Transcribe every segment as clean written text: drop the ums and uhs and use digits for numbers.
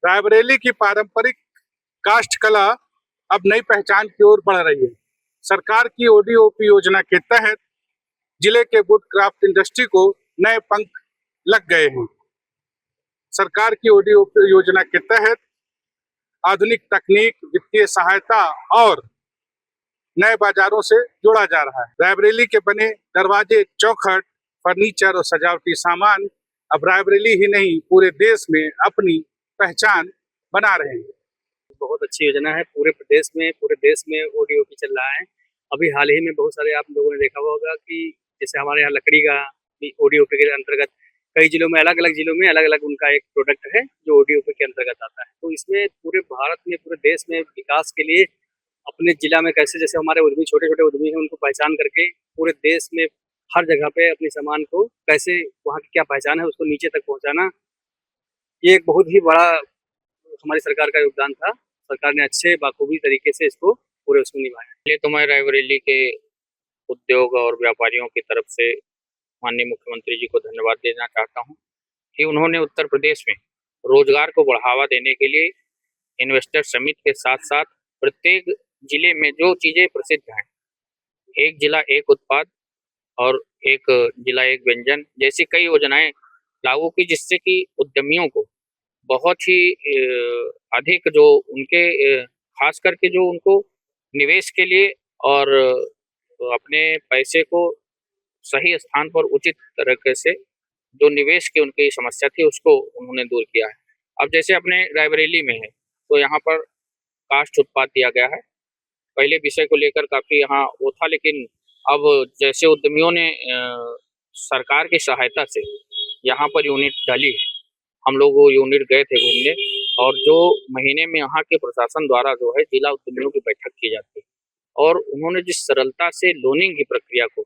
रायबरेली की पारंपरिक काष्ठ कला अब नई पहचान की ओर बढ़ रही है। सरकार की ओडीओपी योजना के तहत जिले के वुड क्राफ्ट इंडस्ट्री को नए पंख लग गए हैं। सरकार की ओडीओपी योजना के तहत आधुनिक तकनीक, वित्तीय सहायता और नए बाजारों से जोड़ा जा रहा है। रायबरेली के बने दरवाजे, चौखट, फर्नीचर और सजावटी सामान अब रायबरेली ही नहीं पूरे देश में अपनी पहचान बना रहे हैं। बहुत अच्छी योजना है। पूरे देश में ओडीओपी चल रहा है। अभी हाल ही में बहुत सारे आप लोगों ने देखा होगा कि जैसे हमारे यहाँ लकड़ी का ओडीओपी के अंतर्गत कई जिलों में अलग अलग उनका एक प्रोडक्ट है जो ओडीओपी के अंतर्गत आता है। तो इसमें पूरे भारत में, पूरे देश में विकास के लिए अपने जिला में कैसे, जैसे हमारे उद्यमी, छोटे छोटे उद्यमी हैं, उनको पहचान करके पूरे देश में हर जगह पे अपने सामान को कैसे, वहाँ की क्या पहचान है, उसको नीचे तक पहुँचाना, ये एक बहुत ही बड़ा हमारी सरकार का योगदान था। सरकार ने अच्छे बाखूबी तरीके से इसको पूरे उसमें निभाया। इसलिए तो मैं रायबरेली के उद्योग और व्यापारियों की तरफ से माननीय मुख्यमंत्री जी को धन्यवाद देना चाहता हूं कि उन्होंने उत्तर प्रदेश में रोजगार को बढ़ावा देने के लिए इन्वेस्टर समिट के साथ साथ प्रत्येक जिले में जो चीज़ें प्रसिद्ध हैं, एक जिला एक उत्पाद और एक जिला एक व्यंजन जैसी कई योजनाएं लागू की, जिससे कि उद्यमियों को बहुत ही अधिक जो उनके खास करके जो उनको निवेश के लिए और अपने पैसे को सही स्थान पर उचित तरीके से जो निवेश की उनकी समस्या थी उसको उन्होंने दूर किया है। अब जैसे अपने रायबरेली में है तो यहाँ पर काष्ठ उत्पाद दिया गया है। पहले विषय को लेकर काफ़ी यहाँ वो था, लेकिन अब जैसे उद्यमियों ने सरकार की सहायता से यहाँ पर यूनिट डाली है, हम लोग वो यूनिट गए थे घूमने, और जो महीने में यहाँ के प्रशासन द्वारा जो है जिला उद्यमियों की बैठक की जाती है, और उन्होंने जिस सरलता से लोनिंग की प्रक्रिया को,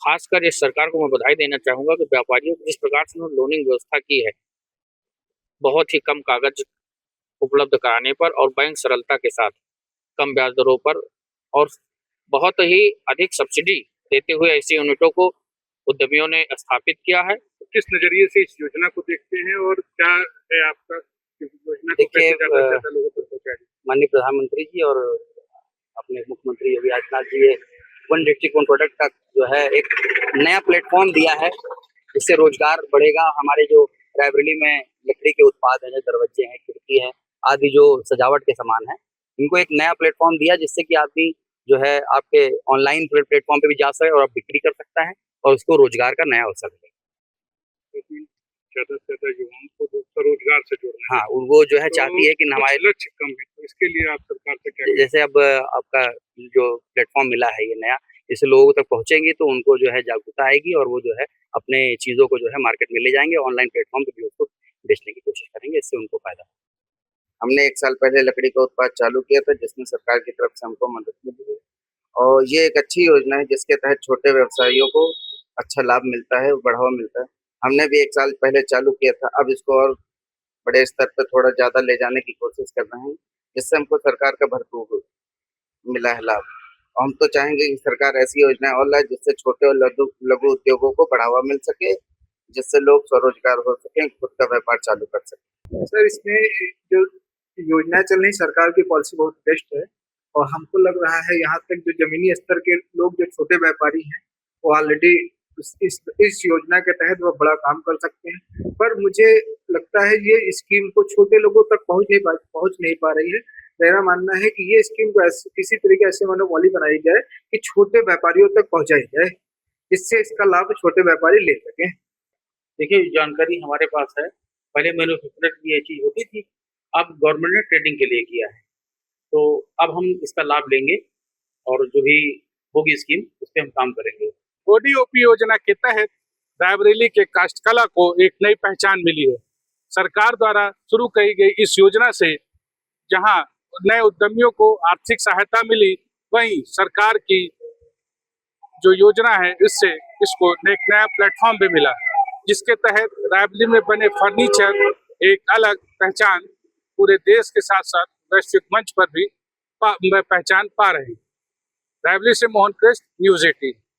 खासकर इस सरकार को मैं बधाई देना चाहूँगा कि व्यापारियों को जिस प्रकार से उन्होंने लोनिंग व्यवस्था की है, बहुत ही कम कागज उपलब्ध कराने पर और बैंक सरलता के साथ कम ब्याज दरों पर और बहुत ही अधिक सब्सिडी देते हुए ऐसी यूनिटों को उद्यमियों ने स्थापित किया है। किस नजरिए से इस योजना को देखते हैं और क्या है आपका योजना को कैसे ज्यादा लोगों तक पहुंचाएगी? माननीय प्रधानमंत्री जी और अपने मुख्यमंत्री योगी आदित्यनाथ जी ने वन डिस्ट्रिक्ट वन प्रोडक्ट का जो है एक नया प्लेटफॉर्म दिया है, जिससे रोजगार बढ़ेगा। हमारे जो रायबरेली में लकड़ी के उत्पाद हैं, दरवाजे हैं, खिड़की है आदि जो सजावट के सामान है, इनको एक नया प्लेटफॉर्म दिया जिससे कि आदमी जो है आपके ऑनलाइन प्लेटफॉर्म पे भी जा सके और आप बिक्री कर सकता है और उसको रोजगार का नया अवसर मिलेगा। ज्यादा से ज्यादा युवाओं को स्वरोजगार से जोड़ना। हाँ, वो जो है चाहती है कि हमारे लक्ष्य कम है, तो इसके लिए आप सरकार से क्या, जैसे अब आपका जो प्लेटफॉर्म मिला है ये नया, इससे लोगों तक पहुंचेंगे तो उनको जो है जागरूकता आएगी और वो जो है अपने चीजों को जो है मार्केट में ले जाएंगे, ऑनलाइन प्लेटफॉर्म पे भी उसको बेचने की कोशिश करेंगे, इससे उनको फायदा। हमने 1 साल पहले लकड़ी का उत्पाद चालू किया था, जिसमें सरकार की तरफ से हमको मदद मिली है, और ये एक अच्छी योजना है जिसके तहत छोटे व्यवसायियों को अच्छा लाभ मिलता है, बढ़ावा मिलता है। हमने भी 1 साल पहले चालू किया था, अब इसको और बड़े स्तर पर थोड़ा ज़्यादा ले जाने की कोशिश कर रहे हैं, जिससे हमको सरकार का भरपूर मिला है लाभ। और हम तो चाहेंगे कि सरकार ऐसी योजनाएं और लाए जिससे छोटे और लघु उद्योगों को बढ़ावा मिल सके, जिससे लोग स्वरोजगार हो सकें, खुद का व्यापार चालू कर सकें। सर, इसमें जो योजनाएं चल रही, सरकार की पॉलिसी बहुत बेस्ट है, और हमको लग रहा है यहाँ तक जो जमीनी स्तर के लोग, जो छोटे व्यापारी हैं, वो ऑलरेडी इस योजना के तहत वो बड़ा काम कर सकते हैं। पर मुझे लगता है ये स्कीम को छोटे लोगों तक पहुंच नहीं पा रही है। मेरा मानना है कि ये स्कीम को किसी तरीके ऐसे मनोबली बनाई जाए कि छोटे व्यापारियों तक पहुंचाई जाए, जिससे इसका लाभ छोटे व्यापारी ले सकें। देखिए, जानकारी हमारे पास है, पहले मैन्युफैक्चरर की ये चीज होती थी, अब गवर्नमेंट ने ट्रेडिंग के लिए किया है, तो अब हम इसका लाभ लेंगे और जो भी होगी स्कीम उस पर हम काम करेंगे। ओडीओपी योजना के तहत रायबरेली के काष्ठकला को एक नई पहचान मिली है। सरकार द्वारा शुरू की गई इस योजना से जहां नए उद्यमियों को आर्थिक सहायता मिली, वहीं सरकार की जो योजना है इससे इसको एक नया प्लेटफॉर्म भी मिला, जिसके तहत रायबरेली में बने फर्नीचर एक अलग पहचान पूरे देश के साथ साथ वैश्विक मंच पर भी पहचान पा रहे हैं। रायबरेली से मोहन कृष्ण, न्यूज़ 18।